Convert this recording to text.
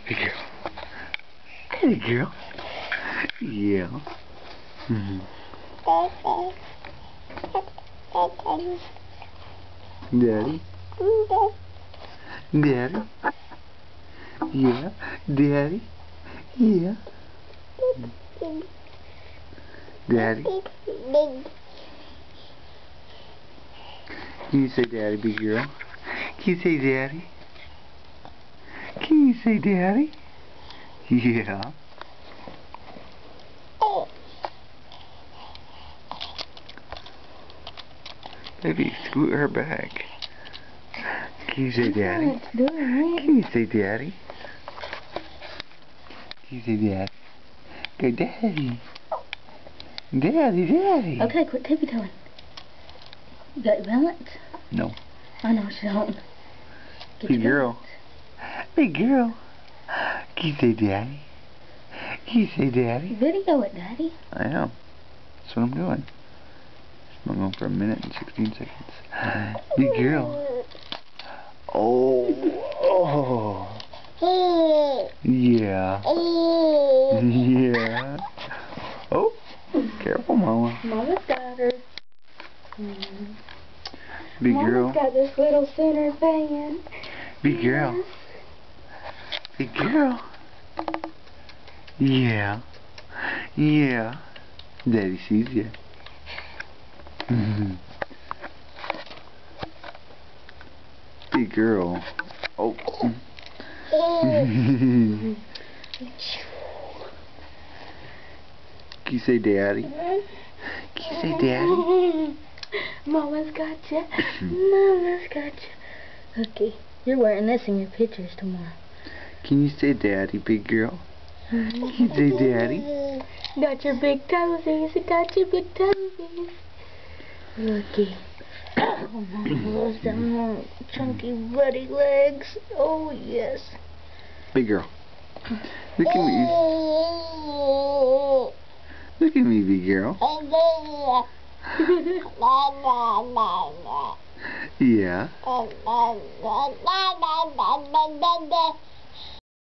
Good girl. Good girl. Yeah. Daddy. Daddy. Yeah. Daddy. Yeah. Daddy. Can you say daddy, big girl? Can you say daddy? Can you say daddy? Yeah. Maybe scoot her back. Can you say daddy? Can you say daddy? Can you say daddy? Go daddy. Daddy, daddy. Okay, quit tippy toeing. You got your balance? No. I know she don't. Big girl. Big girl. Can you say daddy? Can you say daddy? Video it, Daddy. I am. That's what I'm doing. I'm going for 1 minute and 16 seconds. Big girl. Oh. Oh. Yeah. Yeah. Oh. Careful, Mama. Mama's got her. Big Mama's girl. got this little center fan. Big girl. Big girl. Yeah. Yeah. Daddy sees you. Big girl. Oh. Can you say daddy? Can you say daddy? Mama's got you. Mama's got you. Okay, you're wearing this in your pictures tomorrow. Can you say daddy, big girl? Can you say daddy? Got your big toesies. Got your big toesies. Looky. Oh, Mama loves them long, chunky, ruddy legs. Oh, yes. Big girl. Look at me. Look at me, big girl. Yeah.